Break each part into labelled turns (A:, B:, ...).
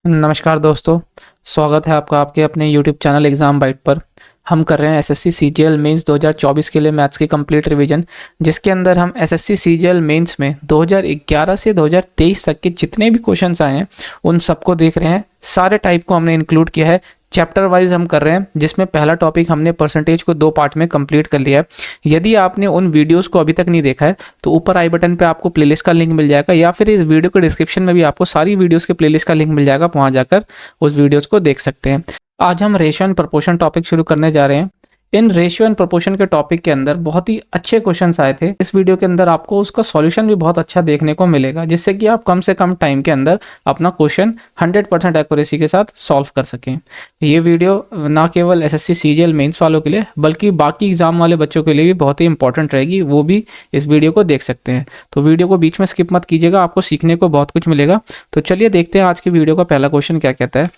A: नमस्कार दोस्तों, स्वागत है आपका आपके अपने यूट्यूब चैनल एग्ज़ाम बाइट पर। हम कर रहे हैं एसएससी सीजीएल मेंस 2024 के लिए मैथ्स की कंप्लीट रिवीजन, जिसके अंदर हम एसएससी सीजीएल मेंस में 2011 से 2023 तक के जितने भी क्वेश्चंस आए हैं उन सबको देख रहे हैं। सारे टाइप को हमने इंक्लूड किया है, चैप्टर वाइज हम कर रहे हैं, जिसमें पहला टॉपिक हमने परसेंटेज को 2 पार्ट में कंप्लीट कर लिया है। यदि आपने उन वीडियोस को अभी तक नहीं देखा है तो ऊपर आई बटन पे आपको प्लेलिस्ट का लिंक मिल जाएगा, या फिर इस वीडियो के डिस्क्रिप्शन में भी आपको सारी वीडियोस के प्लेलिस्ट का लिंक मिल जाएगा, आप वहाँ जाकर उस वीडियोस को देख सकते हैं। आज हम रेशियो एंड प्रोपोर्शन टॉपिक शुरू करने जा रहे हैं। इन रेशियो एंड प्रोपोर्शन के टॉपिक के अंदर बहुत ही अच्छे क्वेश्चंस आए थे। इस वीडियो के अंदर आपको उसका सॉल्यूशन भी बहुत अच्छा देखने को मिलेगा, जिससे कि आप कम से कम टाइम के अंदर अपना क्वेश्चन 100% एक्यूरेसी के साथ सॉल्व कर सकें। ये वीडियो ना केवल एसएससी सीजीएल मेंस वालों के लिए बल्कि बाकी एग्जाम वाले बच्चों के लिए भी बहुत ही इंपॉर्टेंट रहेगी, वो भी इस वीडियो को देख सकते हैं। तो वीडियो को बीच में स्किप मत कीजिएगा, आपको सीखने को बहुत कुछ मिलेगा। तो चलिए देखते हैं आज की वीडियो का पहला क्वेश्चन क्या कहता है।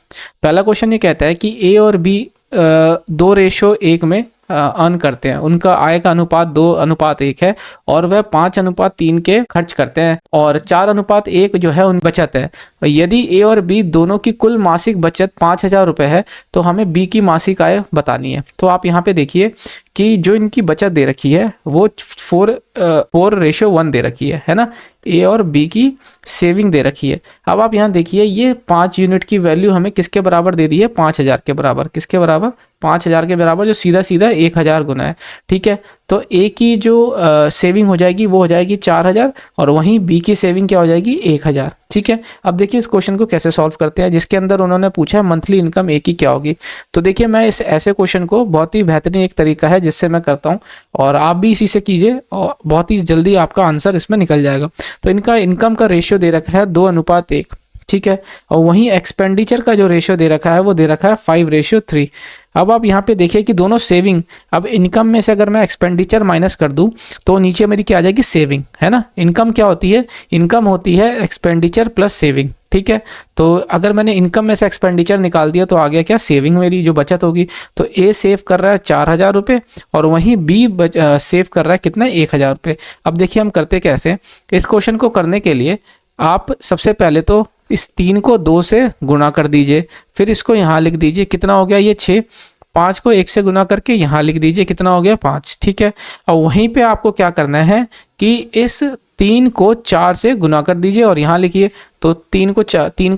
A: पहला क्वेश्चन ये कहता है कि ए और बी 2:1 में अर्न करते हैं, उनका आय का अनुपात 2:1 है और वह 5:3 के खर्च करते हैं और 4:1 जो है उन बचत है। यदि ए और बी दोनों की कुल मासिक बचत 5,000 रुपये है तो हमें बी की मासिक आय बतानी है। तो आप यहाँ पे देखिए कि जो इनकी बचत दे रखी है वो 4:1 दे रखी है ना। ए और बी की सेविंग दे रखी है। अब आप यहाँ देखिए ये 5 यूनिट की वैल्यू हमें किसके बराबर दे दी है, 5,000 के बराबर। किसके बराबर? 5,000 के बराबर, जो सीधा सीधा 1,000 गुना है। ठीक है, तो ए की जो सेविंग हो जाएगी वो हो जाएगी 4,000 और वहीं बी की सेविंग क्या हो जाएगी 1,000। ठीक है, अब देखिए इस क्वेश्चन को कैसे सॉल्व करते हैं, जिसके अंदर उन्होंने पूछा है मंथली इनकम ए की क्या होगी। तो देखिए मैं इस ऐसे क्वेश्चन को बहुत ही बेहतरीन एक तरीका है जिससे मैं करता हूँ और आप भी इसी से कीजिए और बहुत ही जल्दी आपका आंसर इसमें निकल जाएगा। तो इनका इनकम का रेशियो दे रखा है 2:1। ठीक है, और वहीं एक्सपेंडिचर का जो रेशियो दे रखा है वो दे रखा है 5:3। अब आप यहाँ पे देखिए कि दोनों सेविंग, अब इनकम में से अगर मैं एक्सपेंडिचर माइनस कर दूं तो नीचे मेरी क्या आ जाएगी, सेविंग, है ना। इनकम क्या होती है? इनकम होती है एक्सपेंडिचर प्लस सेविंग। ठीक है, तो अगर मैंने इनकम में से एक्सपेंडिचर निकाल दिया तो आ गया क्या, सेविंग, मेरी जो बचत होगी। तो ए सेव कर रहा है 4,000 रुपये और वहीं बी सेव कर रहा है कितना, 1,000 रुपये। अब देखिए हम करते कैसे। इस क्वेश्चन को करने के लिए आप सबसे पहले तो इस 3 को 2 से गुणा कर दीजिए, फिर इसको यहाँ लिख दीजिए, कितना हो गया ये 6। 5 को 1 से गुना करके यहाँ लिख दीजिए, कितना हो गया 5। ठीक है, और वहीं पे आपको क्या करना है कि इस 3 को 4 से गुना कर दीजिए और यहाँ लिखिए। तो 3 को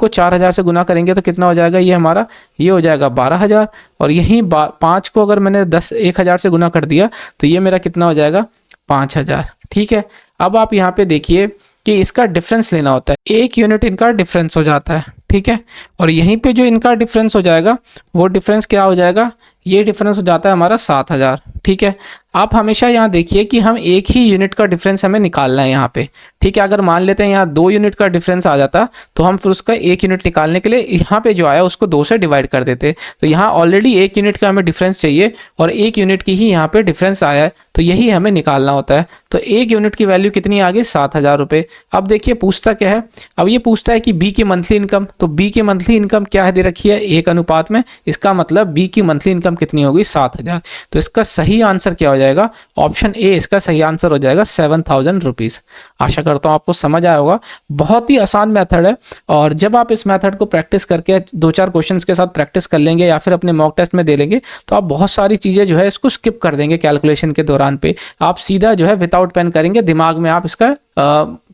A: 4,000 से गुना करेंगे तो कितना हो जाएगा, ये हमारा ये हो जाएगा 12,000 और यहीं 5 को अगर मैंने 1,000 से गुना कर दिया तो ये मेरा कितना हो जाएगा, 5,000। ठीक है, अब आप यहाँ पे देखिए कि इसका डिफरेंस लेना होता है, 1 यूनिट इनका डिफरेंस हो जाता है। ठीक है, और यहीं पे जो इनका डिफरेंस हो जाएगा वो डिफरेंस क्या हो जाएगा, ये डिफरेंस हो जाता है हमारा 7,000। ठीक है, आप हमेशा यहाँ देखिए कि हम एक ही यूनिट का डिफरेंस हमें निकालना है यहाँ पे। ठीक है, अगर मान लेते हैं यहाँ 2 यूनिट का डिफरेंस आ जाता तो हम फिर उसका 1 यूनिट निकालने के लिए यहाँ पे जो आया उसको 2 से डिवाइड कर देते। तो यहाँ ऑलरेडी 1 यूनिट का हमें डिफरेंस चाहिए और 1 यूनिट की ही यहाँ पे डिफरेंस आया है, तो यही हमें निकालना होता है। तो 1 यूनिट की वैल्यू कितनी आ गई, 7,000 रुपये। अब देखिए पूछता क्या है, अब ये पूछता है कि बी की मंथली इनकम। तो बी की मंथली इनकम क्या है, दे रखी है 1 अनुपात में। इसका मतलब बी की मंथली इनकम कितनी होगी, 7,000। तो इसका सही आंसर क्या हो जाएगा, ऑप्शन ए इसका सही आंसर हो जाएगा 7,000 रुपीज़। आशा करता हूँ आपको समझ आया होगा। बहुत ही आसान मेथड है और जब आप इस मेथड को प्रैक्टिस करके 2-4 क्वेश्चंस के साथ प्रैक्टिस कर लेंगे या फिर अपने मॉक टेस्ट में दे लेंगे तो आप बहुत सारी चीज़ें जो है इसको स्किप कर देंगे कैलकुलेशन के दौरान पे। आप सीधा जो है विदाउट पेन करेंगे, दिमाग में आप इसका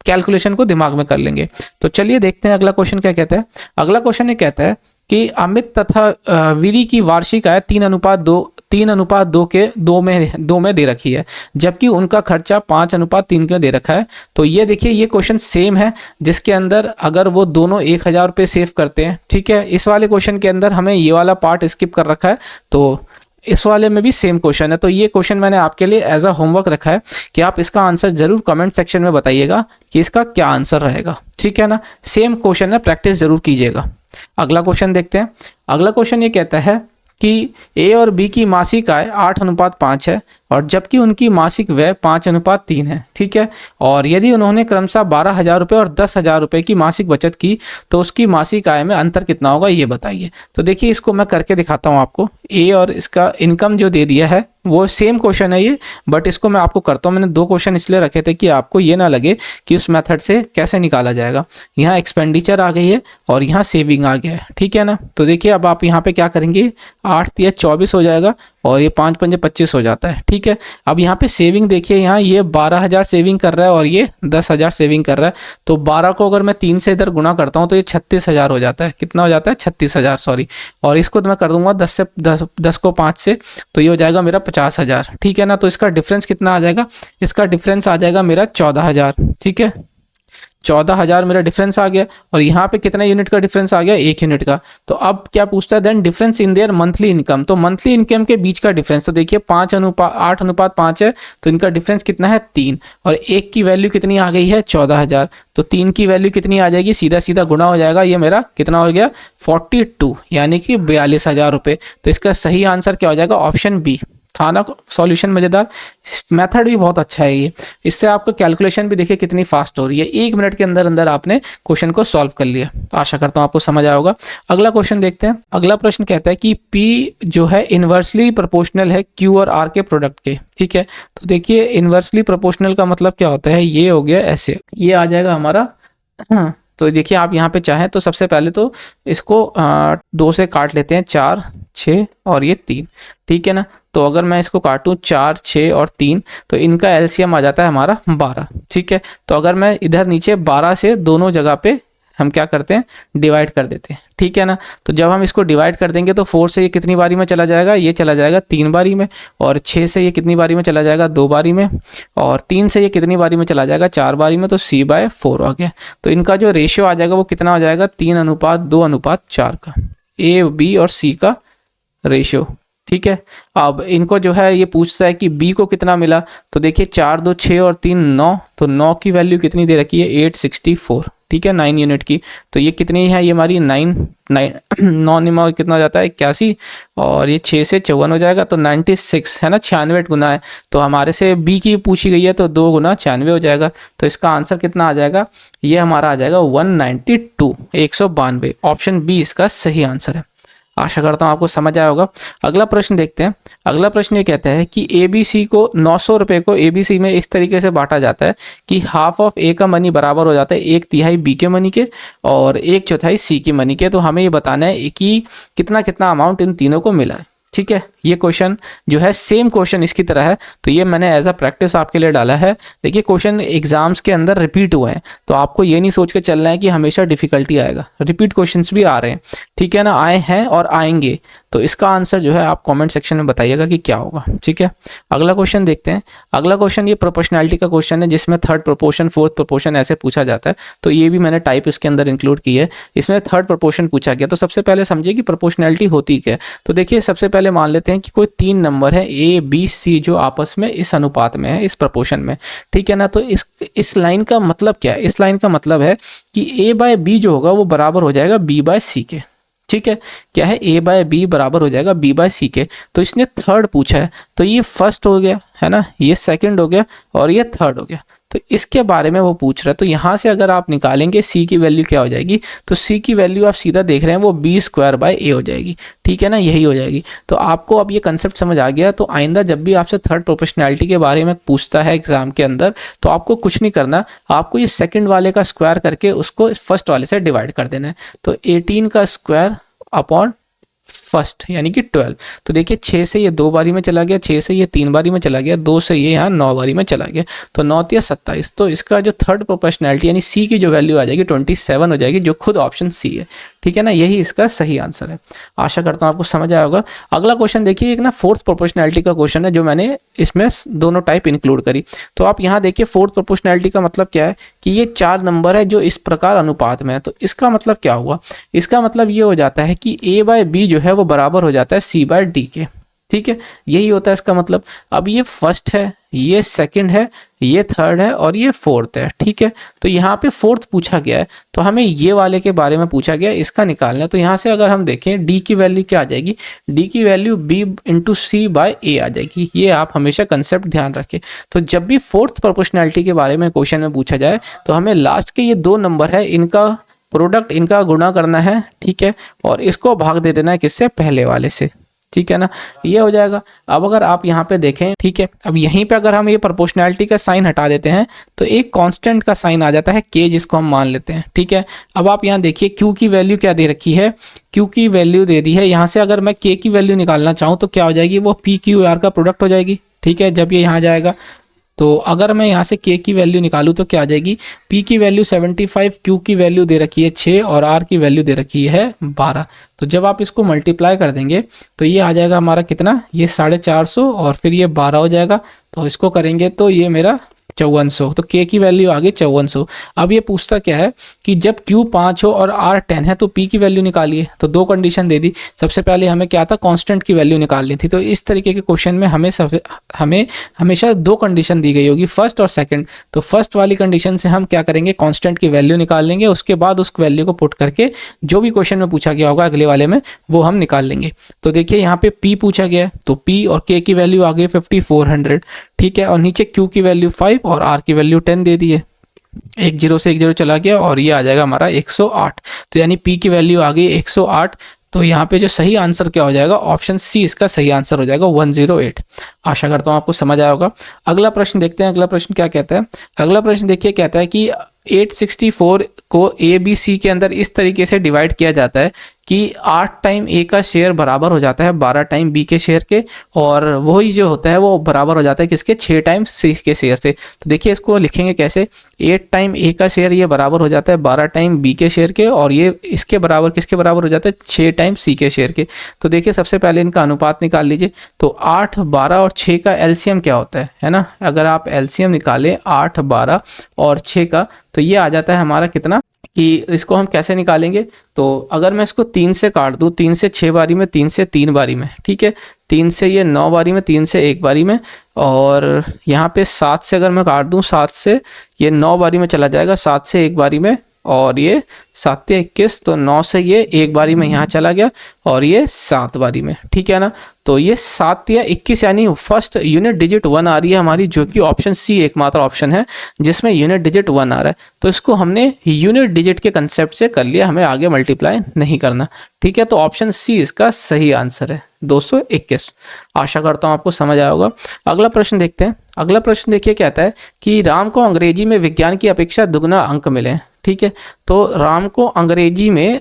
A: कैलकुलेशन को दिमाग में कर लेंगे। तो चलिए देखते हैं अगला क्वेश्चन क्या कहता है। अगला क्वेश्चन ये कहता है कि अमित तथा वीरी की वार्षिक आय 3:2 में दे रखी है, जबकि उनका खर्चा 5:3 में दे रखा है। तो ये देखिए ये क्वेश्चन सेम है, जिसके अंदर अगर वो दोनों 1,000 रुपये सेव करते हैं। ठीक है, इस वाले क्वेश्चन के अंदर हमें ये वाला पार्ट स्किप कर रखा है, तो इस वाले में भी सेम क्वेश्चन है। तो ये क्वेश्चन मैंने आपके लिए एज अ होमवर्क रखा है कि आप इसका आंसर जरूर कमेंट सेक्शन में बताइएगा कि इसका क्या आंसर रहेगा। ठीक है ना, सेम क्वेश्चन है, प्रैक्टिस जरूर कीजिएगा। अगला क्वेश्चन देखते हैं। अगला क्वेश्चन ये कहता है कि ए और बी की मासिक आय 8:5 है और जबकि उनकी मासिक व्यय 5:3 है, ठीक है। और यदि उन्होंने क्रमशः 12,000 रुपये और 10,000 रुपये की मासिक बचत की तो उसकी मासिक आय में अंतर कितना होगा ये बताइए। तो देखिए इसको मैं करके दिखाता हूँ आपको। ए और इसका इनकम जो दे दिया है वो सेम क्वेश्चन है ये, बट इसको मैं आपको करता हूँ। मैंने 2 क्वेश्चन इसलिए रखे थे कि आपको ये ना लगे कि उस मेथड से कैसे निकाला जाएगा। यहाँ एक्सपेंडिचर आ गई है और यहाँ सेविंग आ गया है, ठीक है ना। तो देखिए अब आप यहाँ पे क्या करेंगे, 8 तिया 24 हो जाएगा और ये 5 पंजे 25 हो जाता है, ठीक है। अब यहाँ पे सेविंग देखिए, यहाँ ये 12,000 सेविंग कर रहा है और ये 10,000 सेविंग कर रहा है। तो 12 को अगर मैं 3 से इधर गुणा करता हूँ तो ये 36,000 हो जाता है। कितना हो जाता है, 36,000 सॉरी। और इसको तो मैं कर दूंगा 10 को 5 से, तो ये हो जाएगा मेरा 50,000, ठीक है ना। तो इसका डिफरेंस कितना आ जाएगा, इसका डिफरेंस आ जाएगा मेरा 14,000, ठीक है। 14,000 मेरा डिफरेंस आ गया और यहाँ पे कितना यूनिट का डिफरेंस आ गया, 1 यूनिट का। तो अब क्या पूछता है, then difference in their monthly income. तो मंथली इनकम के बीच का डिफरेंस, तो देखिए 8:5 है, तो इनका डिफरेंस कितना है 3, और 1 की वैल्यू कितनी आ गई है 14,000, तो 3 की वैल्यू कितनी आ जाएगी, सीधा सीधा गुना हो जाएगा। ये मेरा कितना हो गया 42, यानी कि 42,000 रुपये। तो इसका सही आंसर क्या हो जाएगा, ऑप्शन बी। था ना सॉल्यूशन मजेदार। मेथड भी बहुत अच्छा है ये, इससे आपका कैलकुलेशन भी देखिए कितनी फास्ट हो रही है। 1 मिनट के अंदर अंदर आपने क्वेश्चन को सॉल्व कर लिया। आशा करता हूँ आपको समझ आया होगा। अगला क्वेश्चन देखते हैं। अगला प्रश्न कहता है कि P जो है इनवर्सली प्रोपोर्शनल है Q और R के प्रोडक्ट के, ठीक है। तो देखिए इनवर्सली प्रोपोर्शनल का मतलब क्या होता है, ये हो गया ऐसे, ये आ जाएगा हमारा। हाँ, तो देखिए आप यहाँ पे चाहें तो सबसे पहले तो इसको 2 से काट लेते हैं, 4, 6 और ये 3, ठीक है ना। तो अगर मैं इसको काटूं 4, 6 और 3, तो इनका एलसीएम आ जाता है हमारा 12, ठीक है। तो अगर मैं इधर नीचे 12 से दोनों जगह पे हम क्या करते हैं, डिवाइड कर देते हैं, ठीक है ना। तो जब हम इसको डिवाइड कर देंगे तो 4 से ये कितनी बारी में चला जाएगा, ये चला जाएगा 3 बारी में, और 6 से ये कितनी बारी में चला जाएगा, 2 बारी में, और 3 से ये कितनी बारी में चला जाएगा, 4 बारी में। तो C/4 आ गया। तो इनका जो रेशियो आ जाएगा वो कितना हो जाएगा, 3:2:4 का, A, B और C का रेशियो, ठीक है। अब इनको जो है ये पूछता है कि B को कितना मिला। तो देखिए 4, 2, 6 और 3 9, तो 9 की वैल्यू कितनी दे रखी है, 864, ठीक है, 9 यूनिट की। तो ये कितनी है, ये हमारी 9 कितना हो जाता है 81, और ये 6 से 54 हो जाएगा, तो 96 है ना, 96 गुना है। तो हमारे से B की पूछी गई है तो 2 गुना 96 हो जाएगा। तो इसका आंसर कितना आ जाएगा, ये हमारा आ जाएगा 192, 192। ऑप्शन बी इसका सही आंसर है। आशा करता हूँ आपको समझ आया होगा। अगला प्रश्न देखते हैं। अगला प्रश्न ये कहता है कि ABC को 900 रुपये को ABC में इस तरीके से बांटा जाता है कि हाफ ऑफ A का मनी बराबर हो जाता है 1/3 B के मनी के और 1/4 C की मनी के। तो हमें ये बताना है कि कितना कितना अमाउंट इन तीनों को मिला है, ठीक है। ये क्वेश्चन जो है सेम क्वेश्चन इसकी तरह है, तो ये मैंने एज अ प्रैक्टिस आपके लिए डाला है। देखिए क्वेश्चन एग्जाम्स के अंदर रिपीट हुए हैं, तो आपको ये नहीं सोच के चलना है कि हमेशा डिफिकल्टी आएगा। रिपीट क्वेश्चंस भी आ रहे हैं, ठीक है ना, आए हैं और आएंगे। तो इसका आंसर जो है आप कमेंट सेक्शन में बताइएगा कि क्या होगा, ठीक है। अगला क्वेश्चन देखते हैं। अगला क्वेश्चन ये प्रोपोर्शनैलिटी का क्वेश्चन है, जिसमें 3rd प्रोपोर्शन 4th प्रोपोर्शन ऐसे पूछा जाता है। तो ये भी मैंने टाइप इसके अंदर इंक्लूड की है। इसमें 3rd प्रोपोर्शन पूछा गया। तो सबसे पहले समझिए कि प्रोपोर्शनैलिटी होती क्या है। तो देखिए सबसे पहले मान लेते हैं कि कोई 3 नंबर है A, B, C जो आपस में इस अनुपात में है, इस प्रोपोर्शन में, ठीक है ना। तो इस लाइन का मतलब क्या है, इस लाइन का मतलब है कि A/B जो होगा वो बराबर हो जाएगा B/C के, ठीक है। क्या है, A/B बराबर हो जाएगा B/C के। तो इसने 3rd पूछा है, तो ये फर्स्ट हो गया है ना, ये सेकंड हो गया और ये 3rd हो गया। तो इसके बारे में वो पूछ रहा है। तो यहाँ से अगर आप निकालेंगे C की वैल्यू क्या हो जाएगी, तो C की वैल्यू आप सीधा देख रहे हैं वो B² हो जाएगी, ठीक है ना, यही हो जाएगी। तो आपको अब ये कंसेप्ट समझ आ गया। तो आइंदा जब भी आपसे 3rd प्रोपोर्शनैलिटी के बारे में पूछता है एग्जाम के अंदर, तो आपको कुछ नहीं करना, आपको ये सेकंड वाले का स्क्वायर करके उसको फर्स्ट वाले से डिवाइड कर देना है। तो 18 का स्क्वायर अपॉन फर्स्ट यानी कि 12। तो देखिए 6 से ये 2 बारी में चला गया, 6 से ये 3 बारी में चला गया, 2 से ये यहाँ 9 बारी में चला गया, तो 9 × 27। तो इसका जो 3rd प्रोपोर्शनैलिटी यानी C की जो वैल्यू आ जाएगी 27 हो जाएगी, जो खुद ऑप्शन C है, ठीक है ना, यही इसका सही आंसर है। आशा करता हूँ आपको समझ आया होगा। अगला क्वेश्चन देखिए, एक ना 4th प्रोपोर्शनैलिटी का क्वेश्चन है, जो मैंने इसमें दोनों टाइप इंक्लूड करी। तो आप यहाँ देखिए 4th प्रोपोर्शनैलिटी का मतलब क्या है कि ये 4 नंबर है जो इस प्रकार अनुपात में है। तो इसका मतलब क्या हुआ, इसका मतलब ये हो जाता है कि A/B जो है वो बराबर हो जाता है C/D के, ठीक है, यही होता है इसका मतलब। अब ये फर्स्ट है, ये सेकंड है, ये थर्ड है और ये फोर्थ है। ठीक है, तो यहाँ पे फोर्थ पूछा गया है, तो हमें ये वाले के बारे में पूछा गया है, इसका निकालना है। तो यहाँ से अगर हम देखें डी की वैल्यू क्या आ जाएगी, डी की वैल्यू बी इंटू सी बाय ए आ जाएगी। ये आप हमेशा कंसेप्ट ध्यान रखें। तो जब भी फोर्थ प्रोपोर्शनैलिटी के बारे में क्वेश्चन में पूछा जाए तो हमें लास्ट के ये दो नंबर है, इनका प्रोडक्ट, इनका गुणा करना है। ठीक है, और इसको भाग दे देना है किससे, पहले वाले से। ठीक है ना, ये हो जाएगा। अब अगर आप यहाँ पे देखें, ठीक है, अब यहीं पे अगर हम ये प्रोपोर्शनैलिटी का साइन हटा देते हैं तो एक कांस्टेंट का साइन आ जाता है के, जिसको हम मान लेते हैं। ठीक है, अब आप यहाँ देखिए क्यू की वैल्यू क्या दे रखी है, क्यू की वैल्यू दे दी है। यहाँ से अगर मैं के की वैल्यू निकालना चाहूँ तो क्या हो जाएगी, वो पी क्यू आर का प्रोडक्ट हो जाएगी। ठीक है, जब ये यहाँ जाएगा तो अगर मैं यहाँ से k की वैल्यू निकालूँ तो क्या आ जाएगी, p की वैल्यू 75, q की वैल्यू दे रखी है 6 और r की वैल्यू दे रखी है 12। तो जब आप इसको मल्टीप्लाई कर देंगे तो ये आ जाएगा हमारा कितना, ये 450 और फिर ये 12 हो जाएगा। तो इसको करेंगे तो ये मेरा 5400। तो k की वैल्यू आ गई 5400। अब ये पूछता क्या है कि जब q 5 हो और r 10 है तो p की वैल्यू निकालिए। तो दो कंडीशन दे दी। सबसे पहले हमें क्या था, कांस्टेंट की वैल्यू निकालनी थी। तो इस तरीके के क्वेश्चन में हमें हमेशा दो कंडीशन दी गई होगी, फर्स्ट और सेकंड। तो फर्स्ट वाली कंडीशन से हम क्या करेंगे, कांस्टेंट की वैल्यू निकाल लेंगे, उसके बाद उस वैल्यू को पुट करके जो भी क्वेश्चन में पूछा गया होगा अगले वाले में वो हम निकाल लेंगे। तो देखिए यहाँ पे p पूछा गया है तो p और k की वैल्यू आ गई 5400। ठीक है, और नीचे q की वैल्यू 5 और r की वैल्यू 10 दे दी है। एक जीरो से एक जीरो चला गया और ये आ जाएगा हमारा 108। तो यानी p की वैल्यू आ गई 108। तो यहाँ पे जो सही आंसर क्या हो जाएगा, ऑप्शन सी इसका सही आंसर हो जाएगा 108। आशा करता हूँ आपको समझ आया होगा। अगला प्रश्न देखते हैं, अगला प्रश्न क्या कहता है। अगला प्रश्न देखिए, कहता है कि 864 को ए बी सी के अंदर इस तरीके से डिवाइड किया जाता है कि 8 टाइम ए का शेयर बराबर हो जाता है 12 टाइम बी के शेयर के, और वही जो होता है वो बराबर हो जाता है किसके, 6 टाइम सी के शेयर से। तो देखिए इसको लिखेंगे कैसे, 8 टाइम ए का शेयर ये बराबर हो जाता है 12 टाइम बी के शेयर के, और ये इसके बराबर किसके बराबर हो जाता है, 6 टाइम सी के शेयर के। तो देखिए सबसे पहले इनका अनुपात निकाल लीजिए। तो 8, 12 और 6 का एलसीएम क्या होता है ना। अगर आप एलसीएम निकालें 8, 12 और 6 का, तो ये आ जाता है हमारा कितना, कि इसको हम कैसे निकालेंगे। तो अगर मैं इसको 3 से काट दूं, 3 से 6 बारी में, 3 से 3 बारी में, ठीक है, 3 से ये 9 बारी में, 3 से 1 बारी में, और यहाँ पे 7 से अगर मैं काट दूं, 7 से ये 9 बारी में चला जाएगा, 7 से 1 बारी में, और ये 7 या 21, तो 9 से ये 1 बारी में यहाँ चला गया, और ये 7 बारी में। ठीक है ना, तो ये 7 या 21 यानी फर्स्ट यूनिट डिजिट 1 आ रही है हमारी, जो कि ऑप्शन सी एकमात्र ऑप्शन है जिसमें यूनिट डिजिट 1 आ रहा है। तो इसको हमने यूनिट डिजिट के कंसेप्ट से कर लिया, हमें आगे मल्टीप्लाई नहीं करना। ठीक है, तो ऑप्शन सी इसका सही आंसर है 221। आशा करता हूँ आपको समझ आया होगा। अगला प्रश्न देखते हैं। अगला प्रश्न देखिए, कहता है कि राम को अंग्रेजी में विज्ञान की अपेक्षा दुगना अंक मिले। ठीक है, तो राम को अंग्रेजी में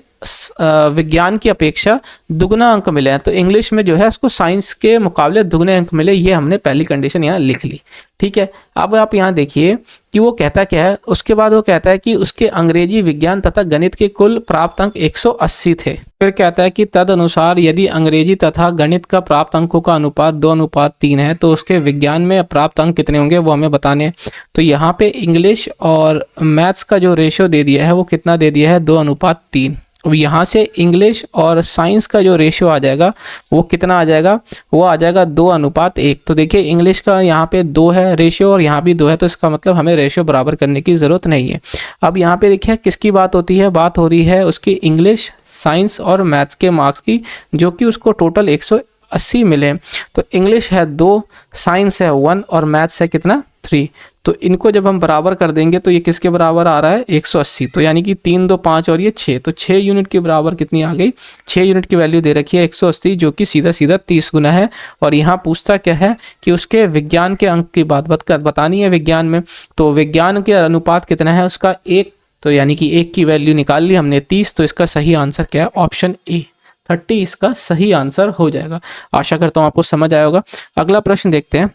A: विज्ञान की अपेक्षा दुगना अंक मिले हैं, तो इंग्लिश में जो है उसको साइंस के मुकाबले दुगने अंक मिले, ये हमने पहली कंडीशन यहाँ लिख ली। ठीक है, अब आप यहाँ देखिए कि वो कहता क्या है। उसके बाद वो कहता है कि उसके अंग्रेजी, विज्ञान तथा गणित के कुल प्राप्त अंक 180 थे। फिर कहता है कि तद अनुसार यदि अंग्रेजी तथा गणित का प्राप्त अंकों का अनुपात 2:3 है तो उसके विज्ञान में प्राप्त अंक कितने होंगे वो हमें बताने हैं। तो यहाँ पे इंग्लिश और मैथ्स का जो रेशियो दे दिया है वो कितना दे दिया है, 2:3। अब यहाँ से इंग्लिश और साइंस का जो रेशियो आ जाएगा वो कितना आ जाएगा, वो आ जाएगा 2:1। तो देखिए इंग्लिश का यहाँ पे 2 है रेशियो और यहाँ भी 2 है, तो इसका मतलब हमें रेशियो बराबर करने की ज़रूरत नहीं है। अब यहाँ पे देखिए किसकी बात होती है, बात हो रही है उसकी इंग्लिश, साइंस और मैथ्स के मार्क्स की, जो कि उसको टोटल 180 मिले। तो इंग्लिश है 2, साइंस है 1 और मैथ्स है कितना, 3। तो इनको जब हम बराबर कर देंगे तो ये किसके बराबर आ रहा है, 180। तो यानी कि 3, 2, 5 और ये 6, तो 6 यूनिट के बराबर कितनी आ गई, 6 यूनिट की वैल्यू दे रखी है 180, जो कि सीधा सीधा 30 गुना है। और यहाँ पूछता क्या है कि उसके विज्ञान के अंक की बात बतानी है विज्ञान में। तो विज्ञान के अनुपात कितना है उसका, 1। तो यानी कि 1 की वैल्यू निकाल ली हमने 30। तो इसका सही आंसर क्या है, ऑप्शन ए 30 इसका सही आंसर हो जाएगा। आशा करता हूँ आपको समझ आया होगा। अगला प्रश्न देखते हैं।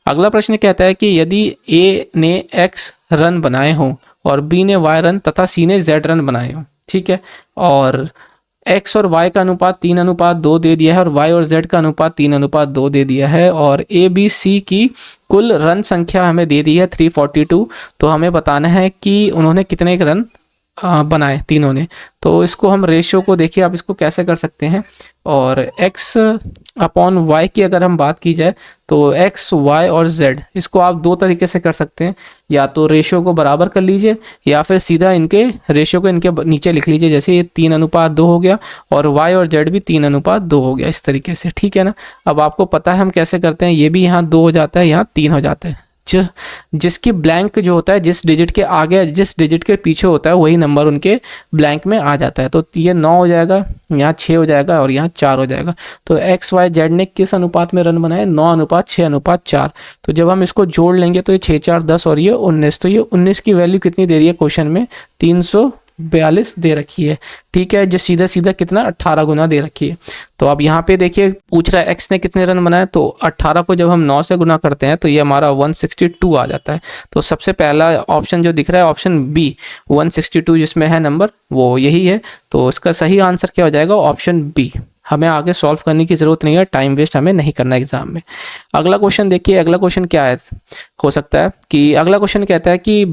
A: अगला प्रश्न कहता है कि यदि ए ने x रन बनाए हों और b ने y रन तथा c ने z रन बनाए हों, ठीक है, और x और y का अनुपात 3:2 दे दिया है और y और z का अनुपात 3:2 दे दिया है, और a b c की कुल रन संख्या हमें दे दी है 342। तो हमें बताना है कि उन्होंने कितने रन बनाए तीनों ने। तो इसको हम रेशियो को देखिए आप इसको कैसे कर सकते हैं, और x अपॉन y की अगर हम बात की जाए तो x, y और z इसको आप दो तरीके से कर सकते हैं, या तो रेशियो को बराबर कर लीजिए या फिर सीधा इनके रेशियो को इनके नीचे लिख लीजिए, जैसे ये 3:2 हो गया और y और z भी 3:2 हो गया, इस तरीके से, ठीक है ना। अब आपको पता है हम कैसे करते हैं, ये भी यहाँ 2 हो जाता है, यहाँ 3 हो जाता है। जिसकी ब्लैंक जो होता है, जिस डिजिट के आगे जिस डिजिट के पीछे होता है वही नंबर उनके ब्लैंक में आ जाता है। तो ये 9 हो जाएगा, यहाँ 6 हो जाएगा और यहाँ 4 हो जाएगा। तो एक्स वाई जेड ने किस अनुपात में रन बनाए, 9:6:4। तो जब हम इसको जोड़ लेंगे तो ये 6 4 10 और ये 19। तो ये 19 की वैल्यू कितनी दे रही है क्वेश्चन में, 342 दे रखी है, ठीक है, जो सीधा सीधा कितना 18 गुना दे रखी है। तो अब यहाँ पे देखिए पूछ रहा है एक्स ने कितने रन बनाए, तो 18 को जब हम 9 से गुना करते हैं तो ये हमारा 162 आ जाता है। तो सबसे पहला ऑप्शन जो दिख रहा है ऑप्शन बी 162 जिसमें है नंबर वो यही है। तो इसका सही आंसर क्या हो जाएगा, ऑप्शन बी। हमें आगे सॉल्व करने की ज़रूरत नहीं है, टाइम वेस्ट हमें नहीं करना एग्जाम में। अगला क्वेश्चन देखिए, अगला क्वेश्चन क्या है, हो सकता है कि अगला क्वेश्चन कहता है कि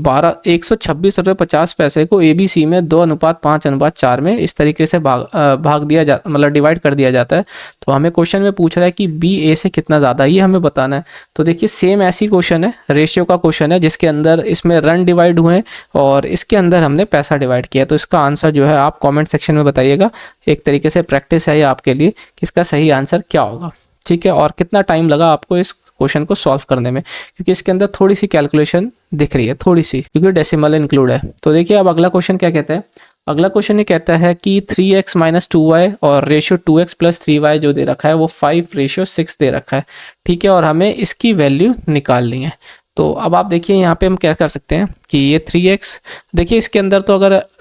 A: 126 रुपये 50 पैसे को ABC में 2:5:4 में इस तरीके से भाग दिया जा मतलब डिवाइड कर दिया जाता है। तो हमें क्वेश्चन में पूछ रहा है कि B A से कितना ज़्यादा, ये हमें बताना है। तो देखिए सेम ऐसी क्वेश्चन है, रेशियो का क्वेश्चन है, जिसके अंदर इसमें रन डिवाइड हुए और इसके अंदर हमने पैसा डिवाइड किया। तो इसका आंसर जो है आप कॉमेंट सेक्शन में बताइएगा, एक तरीके से प्रैक्टिस है ये आपके लिए कि इसका सही आंसर क्या होगा, ठीक है। और कितना टाइम लगा आपको इस क्वेश्चन को सॉल्व करने में, क्योंकि इसके अंदर थोड़ी सी कैलकुलेशन दिख रही है, थोड़ी सी, क्योंकि डेसिमल इंक्लूड है। तो देखिए अब अगला क्वेश्चन क्या कहता है, अगला क्वेश्चन ये कहता है कि 3x - 2y और रेशियो 2x + 3y जो दे रखा है वो 5:6 दे रखा है, ठीक है, और हमें इसकी वैल्यू निकालनी है। तो अब आप देखिए यहाँ पे हम क्या कर सकते हैं कि ये 3x, देखिए इसके अंदर तो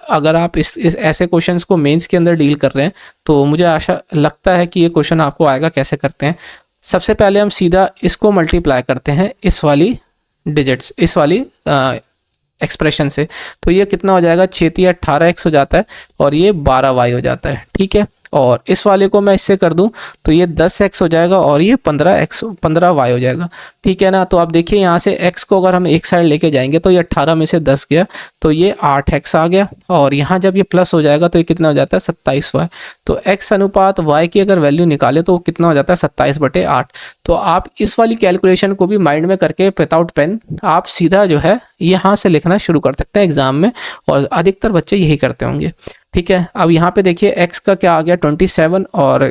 A: अगर आप इस ऐसे क्वेश्चंस को मेंस के अंदर डील कर रहे हैं तो मुझे आशा लगता है कि ये क्वेश्चन आपको आएगा। कैसे करते हैं, सबसे पहले हम सीधा इसको मल्टीप्लाई करते हैं इस वाली डिजिट्स, इस वाली एक्सप्रेशन से। तो ये कितना हो जाएगा, 6 × 18x हो जाता है और ये 12y हो जाता है, ठीक है। और इस वाले को मैं इससे कर दूं तो ये 10x हो जाएगा और ये 15y हो जाएगा, ठीक है ना। तो आप देखिए यहाँ से x को अगर हम एक साइड लेके जाएंगे तो ये 18 में से 10 गया तो ये 8x आ गया, और यहाँ जब ये प्लस हो जाएगा तो ये कितना हो जाता है 27y। तो x अनुपात y की अगर वैल्यू निकाले तो कितना हो जाता है 27/8। तो आप इस वाली कैलकुलेशन को भी माइंड में करके विदाउट पेन आप सीधा जो है यहाँ से लिखना शुरू कर सकते हैं एग्जाम में, और अधिकतर बच्चे यही करते होंगे, ठीक है। अब यहाँ पे देखिए x का क्या आ गया 27 और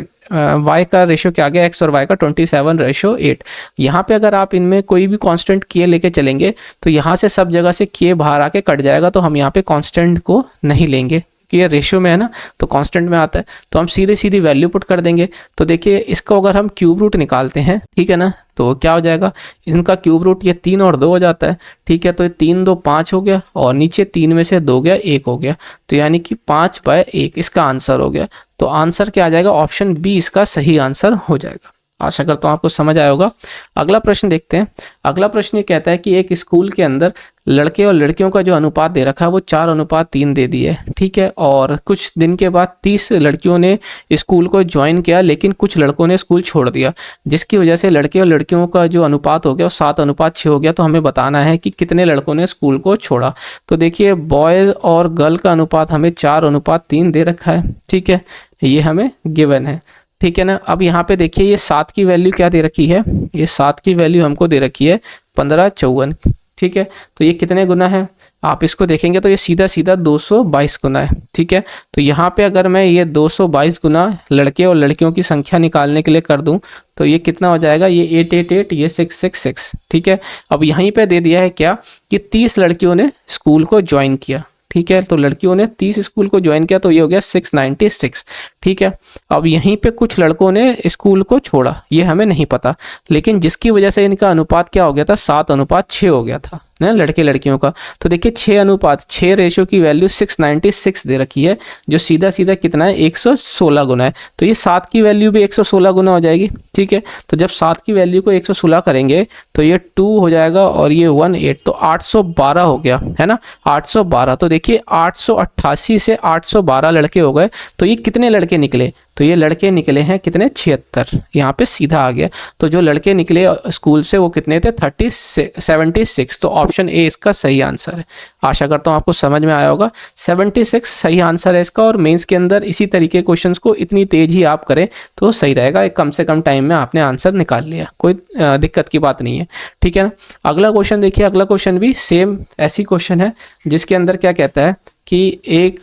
A: y का रेशियो क्या आ गया, x और y का 27:8। यहाँ पे अगर आप इनमें कोई भी कांस्टेंट k लेके चलेंगे तो यहाँ से सब जगह से k बाहर आके कट जाएगा, तो हम यहाँ पे कांस्टेंट को नहीं लेंगे कि ये रेशियो में है ना, तो कांस्टेंट में आता है, तो हम सीधी वैल्यू पुट कर देंगे। तो देखिए इसका अगर हम क्यूब रूट निकालते हैं, ठीक है ना, तो क्या हो जाएगा, इनका क्यूब रूट ये 3 और 2 हो जाता है, ठीक है। तो ये 3 2 5 हो गया और नीचे 3 में से 2 गया 1 हो गया, तो यानी कि 5/1 इसका आंसर हो गया। तो आंसर क्या आ जाएगा, ऑप्शन बी इसका सही आंसर हो जाएगा। आशा करता हूँ आपको समझ आया होगा। अगला प्रश्न देखते हैं। अगला प्रश्न ये कहता है कि एक स्कूल के अंदर लड़के और लड़कियों का जो अनुपात दे रखा है वो 4:3 दे दिया है, ठीक है। और कुछ दिन के बाद 30 लड़कियों ने स्कूल को ज्वाइन किया, लेकिन कुछ लड़कों ने स्कूल छोड़ दिया, जिसकी वजह से लड़के और लड़कियों का जो अनुपात हो गया वो 7:6 हो गया। तो हमें बताना है कि कितने लड़कों ने स्कूल को छोड़ा। तो देखिए बॉयज़ और गर्ल का अनुपात हमें 4:3 दे रखा है, ठीक है, ये हमें गिवन है, ठीक है ना। अब यहाँ पे देखिए ये 7 की वैल्यू क्या दे रखी है, ये 7 की वैल्यू हमको दे रखी है 1554, ठीक है। तो ये कितने गुना है, आप इसको देखेंगे तो ये सीधा 222 गुना है, ठीक है। तो यहाँ पे अगर मैं ये 222 गुना लड़के और लड़कियों की संख्या निकालने के लिए कर दूं तो ये कितना हो जाएगा, ये 888, ये 666, ठीक है। अब यहीं पे दे दिया है क्या कि 30 लड़कियों ने स्कूल को ज्वाइन किया, ठीक है। तो लड़कियों ने 30 स्कूल को ज्वाइन किया तो ये हो गया 696, ठीक है। अब यहीं पे कुछ लड़कों ने स्कूल को छोड़ा, ये हमें नहीं पता, लेकिन जिसकी वजह से इनका अनुपात क्या हो गया था, 7:6 हो गया था ना लड़के लड़कियों का। तो देखिए 6:6 रेशियो की वैल्यू 696 दे रखी है, जो सीधा कितना है 116 गुना है। तो ये 7 की वैल्यू भी 116 गुना हो जाएगी, ठीक है। तो जब 7 की वैल्यू को 116 करेंगे तो ये 2 हो जाएगा और ये 18, तो 812 हो गया, है ना, 812। तो देखिए 888 से 812 लड़के हो गए, तो ये कितने लड़के निकले, तो ये लड़के निकले हैं कितने, 76, यहाँ पे सीधा आ गया। तो जो लड़के निकले स्कूल से वो कितने थे, 76। तो ऑप्शन ए इसका सही आंसर है। आशा करता हूँ आपको समझ में आया होगा। 76 सही आंसर है इसका। और मेंस के अंदर इसी तरीके क्वेश्चंस को इतनी तेज ही आप करें तो सही रहेगा, कम से कम टाइम में आपने आंसर निकाल लिया, कोई दिक्कत की बात नहीं है, ठीक है ना। अगला क्वेश्चन देखिए, अगला क्वेश्चन भी सेम ऐसी क्वेश्चन है जिसके अंदर क्या कहता है कि एक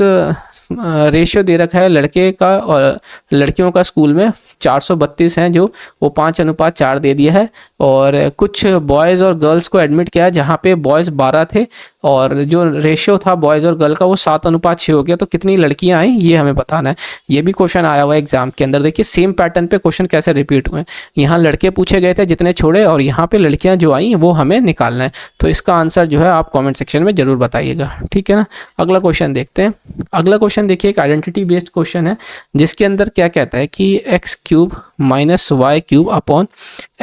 A: रेशियो दे रखा है लड़के का और लड़कियों का स्कूल में 432 हैं, जो वो 5:4 दे दिया है। और कुछ बॉयज़ और गर्ल्स को एडमिट किया है जहाँ पे बॉयज़ 12 थे और जो रेशियो था बॉयज़ और गर्ल का वो 7:6 हो गया। तो कितनी लड़कियाँ आई ये हमें बताना है। ये भी क्वेश्चन आया हुआ है एग्जाम के अंदर। देखिए सेम पैटर्न पे क्वेश्चन कैसे रिपीट हुए। यहाँ लड़के पूछे गए थे जितने छोड़े और यहाँ पे लड़कियाँ जो आई वो हमें निकालना है। तो इसका आंसर जो है आप कॉमेंट सेक्शन में ज़रूर बताइएगा, ठीक है ना। अगला क्वेश्चन देखते हैं। अगला क्वेश्चन देखिए एक आइडेंटिटी बेस्ड क्वेश्चन है जिसके अंदर क्या कहता है कि x³ - y³ upon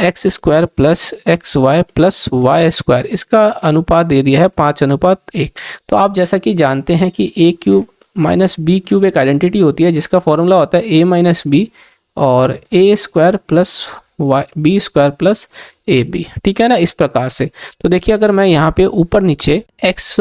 A: x² plus xy plus y², इसका अनुपात दे दिया है 5:1। तो आप जैसा कि जानते हैं कि a³ - b³ एक आइडेंटिटी होती है जिसका फॉर्मूला होता है a - b और a² plus b² plus ab, ठीक है ना, इस प्रकार से। तो देखिए अगर मैं यहाँ पे ऊपर नीचे x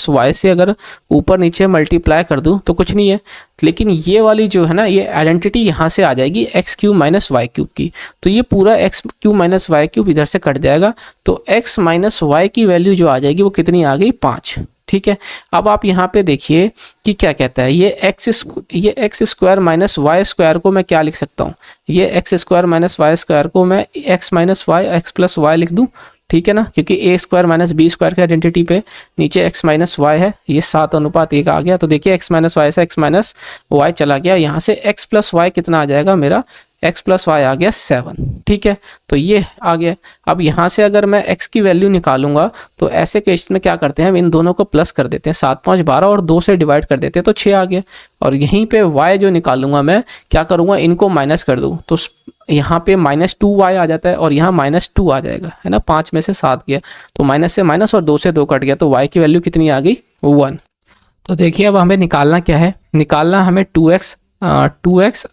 A: - y से अगर ऊपर नीचे मल्टीप्लाई कर दूँ तो कुछ नहीं है, लेकिन ये वाली जो है ना ये आइडेंटिटी यहाँ से आ जाएगी x³ - y³ की। तो ये पूरा x³ - y³ इधर से कट जाएगा। तो x - y की वैल्यू जो आ जाएगी वो कितनी आ गई, 5, ठीक है। अब आप यहाँ पे देखिए कि क्या कहता है, ये x² - y² को मैं क्या लिख सकता हूँ, ये x² - y² को मैं x - y x plus y लिख दूँ, ठीक है ना, क्योंकि a² - b² की आइडेंटिटी पे नीचे x - y है, ये 7:1 आ गया। तो देखिए x - y से x - y चला गया, यहाँ से x प्लस y कितना आ जाएगा मेरा, x प्लस वाई आ गया 7, ठीक है। तो ये आ गया। अब यहाँ से अगर मैं x की वैल्यू निकालूंगा तो ऐसे केस में क्या करते हैं, हम इन दोनों को प्लस कर देते हैं, 7 5 12 और 2 से डिवाइड कर देते हैं तो 6 आ गया। और यहीं पे y जो निकालूंगा मैं क्या करूँगा, इनको माइनस कर दूँ तो यहाँ पे -2y आ जाता है और यहाँ -2 आ जाएगा, है ना। 5 में से 7 गया तो माइनस से माइनस और 2 से 2 कट गया तो y की वैल्यू कितनी आ गई, 1। तो देखिए अब हमें निकालना क्या है, निकालना हमें 2x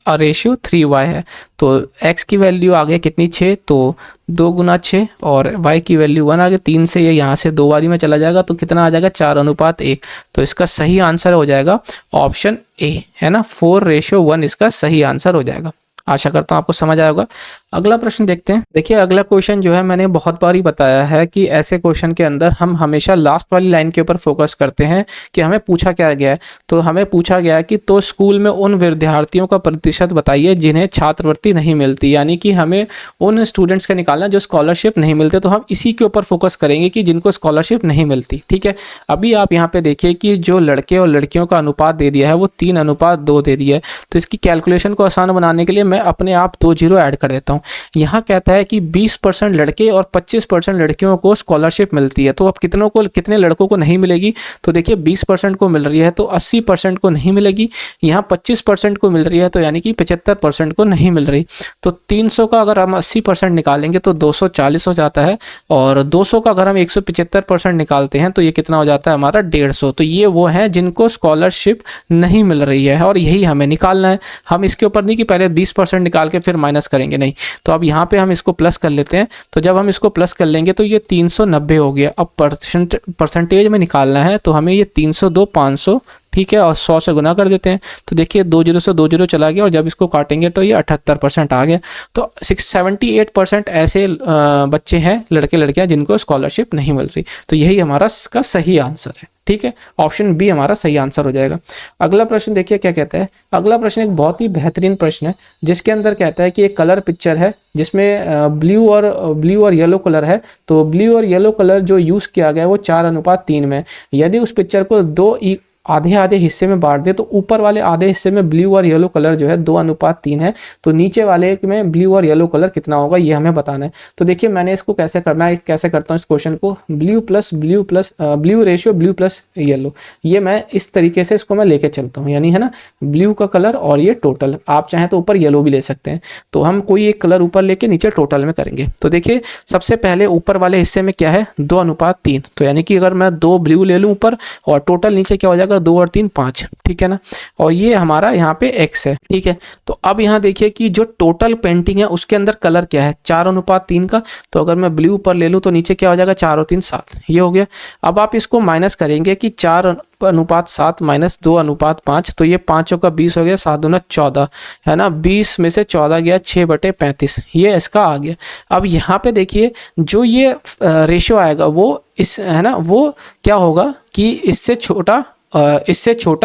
A: और रेशियो 3y है। तो x की वैल्यू आ गई कितनी, 6, तो 2 गुना 6 और y की वैल्यू 1 आ गई। 3 से ये यहाँ से 2 बारी में चला जाएगा तो कितना आ जाएगा, 4:1। तो इसका सही आंसर हो जाएगा ऑप्शन ए, है ना, 4:1 इसका सही आंसर हो जाएगा। आशा करता हूँ आपको समझ आया होगा। अगला प्रश्न देखते हैं। देखिए अगला क्वेश्चन जो है मैंने बहुत बार ही बताया है कि ऐसे क्वेश्चन के अंदर हम हमेशा लास्ट वाली लाइन के ऊपर फोकस करते हैं कि हमें पूछा क्या गया है। तो हमें पूछा गया है कि तो स्कूल में उन विद्यार्थियों का प्रतिशत बताइए जिन्हें छात्रवृत्ति नहीं मिलती, यानी कि हमें उन स्टूडेंट्स का निकालना जो स्कॉलरशिप नहीं मिलते। तो हम इसी के ऊपर फोकस करेंगे कि जिनको स्कॉलरशिप नहीं मिलती, ठीक है। अभी आप यहाँ पे देखिए कि जो लड़के और लड़कियों का अनुपात दे दिया है वो 3:2 दे दिया है। तो इसकी कैलकुलेशन को आसान बनाने के लिए मैं अपने आप 2 जीरो ऐड कर देता हूँ। यहाँ कहता है कि 20% लड़के और 25% लड़कियों को स्कॉलरशिप मिलती है। तो अब कितने लड़कों को नहीं मिलेगी, तो देखिए 20% को मिल रही है तो 80% को नहीं मिलेगी। यहाँ 25% को मिल रही है तो यानी कि 75% को नहीं मिल रही। तो 300 का अगर हम 80% निकालेंगे तो 240 हो जाता है और 200 का अगर हम 175% निकालते हैं तो ये कितना हो जाता है हमारा 150। तो ये वो है जिनको स्कॉलरशिप नहीं मिल रही है और यही हमें निकालना है। हम इसके ऊपर नहीं कि पहले 20% निकाल के फिर माइनस करेंगे, नहीं। तो अब यहाँ पे हम इसको प्लस कर लेते हैं। तो जब हम इसको प्लस कर लेंगे तो ये 390 हो गया। अब परसेंटेज में निकालना है तो हमें ये 302 500, ठीक है, और 100 से गुना कर देते हैं। तो देखिए 2 जीरो से 2 जीरो चला गया और जब इसको काटेंगे तो ये 78% आ गया। तो 78% ऐसे बच्चे हैं, लड़के लड़कियां जिनको स्कॉलरशिप नहीं मिल रही। तो यही हमारा इसका सही आंसर है, ठीक है। ऑप्शन बी हमारा सही आंसर हो जाएगा। अगला प्रश्न देखिए क्या कहता है। अगला प्रश्न एक बहुत ही बेहतरीन प्रश्न है जिसके अंदर कहता है कि एक कलर पिक्चर है जिसमें ब्लू और येलो कलर है। तो ब्लू और येलो कलर जो यूज़ किया गया है वो 4:3 में। यदि उस पिक्चर को 2 आधे हिस्से में बांट दे तो ऊपर वाले आधे हिस्से में ब्लू और येलो कलर जो है 2:3 है। तो नीचे वाले में ब्लू और येलो कलर कितना होगा ये हमें बताना है। तो देखिए मैंने इसको कैसे करना है, कैसे करता हूँ इस क्वेश्चन को, blue ratio blue plus yellow, ये मैं इस तरीके से इसको मैं लेके चलता हूँ, यानी है ना ब्लू का कलर और ये टोटल। आप चाहें तो ऊपर येलो भी ले सकते हैं। तो हम कोई एक कलर ऊपर लेके नीचे टोटल में करेंगे। तो देखिए सबसे पहले ऊपर वाले हिस्से में क्या है 2:3। तो यानी कि अगर मैं 2 ब्लू ले लूँ ऊपर और टोटल नीचे क्या हो जाएगा जाएगा 2 और 3 5, ठीक है ना। और ये हमारा यहाँ पे x है, ठीक है। तो अब यहाँ देखिए कि जो टोटल पेंटिंग है उसके अंदर कलर क्या है, 4:3 का। तो अगर मैं ब्लू ऊपर ले लूँ तो नीचे क्या हो जाएगा, 4 और 3 7, ये हो गया। अब आप इसको माइनस करेंगे कि 4:7 माइनस 2:5, तो ये 5 का 20 हो गया, 7 दूना 14, है ना। 20 में से 14 गया 6/35, ये इसका आ गया। अब यहाँ पे देखिए जो ये रेशियो आएगा वो इस, है ना, वो क्या होगा कि इससे छोटा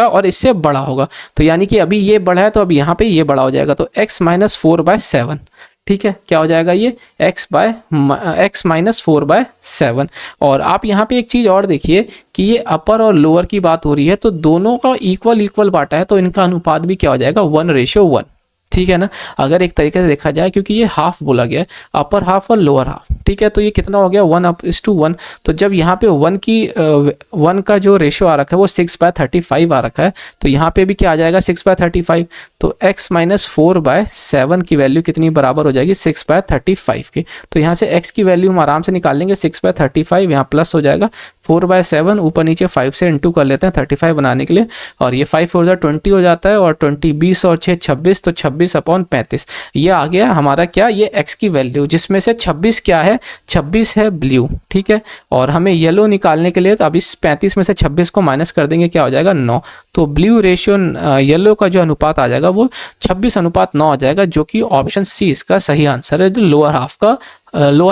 A: और इससे बड़ा होगा। तो यानी कि अभी ये बड़ा है तो अब यहाँ पे ये बड़ा हो जाएगा, तो x-4/7, ठीक है। क्या हो जाएगा ये x-4/7। और आप यहाँ पे एक चीज़ और देखिए कि ये अपर और लोअर की बात हो रही है, तो दोनों का इक्वल बांटा है, तो इनका अनुपात भी क्या हो जाएगा, 1:1, ठीक है ना। अगर एक तरीके से देखा जाए, क्योंकि ये हाफ बोला गया है, अपर हाफ और लोअर हाफ, ठीक है। तो ये कितना हो गया, 1:1। तो जब यहाँ पे 1 का जो रेशियो आ रखा है वो 6/35 आ रखा है, तो यहाँ पे भी क्या आ जाएगा, 6/35। तो x-4/7 की वैल्यू कितनी बराबर हो जाएगी, 6/35 की। तो यहाँ से x की वैल्यू हम आराम से निकाल लेंगे, 6/35, यहाँ प्लस हो जाएगा 4/7, ऊपर नीचे 5 से इंटू कर लेते हैं 35 बनाने के लिए, और ये 5 4 20 हो जाता है, और 20 20 और 6 26, तो 26/35 ये आ गया हमारा क्या, ये x की वैल्यू, जिसमें से 26 क्या है, 26 है ब्लू, ठीक है। और हमें येलो निकालने के लिए तो अब इस 35 में से 26 को माइनस कर देंगे, क्या हो जाएगा 9। तो ब्लू रेशियो येलो का जो अनुपात आ जाएगा वो 26:9 आ जाएगा, जो कि ऑप्शन सी इसका सही आंसर है, जो लोअर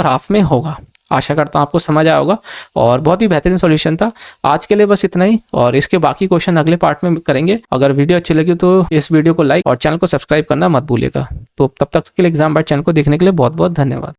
A: हाफ में होगा। आशा करता हूँ आपको समझ आया होगा, और बहुत ही बेहतरीन सॉल्यूशन था। आज के लिए बस इतना ही, और इसके बाकी क्वेश्चन अगले पार्ट में करेंगे। अगर वीडियो अच्छी लगी तो इस वीडियो को लाइक और चैनल को सब्सक्राइब करना मत भूलिएगा। तो तब तक के लिए एग्जाम बाइट चैनल को देखने के लिए बहुत बहुत धन्यवाद।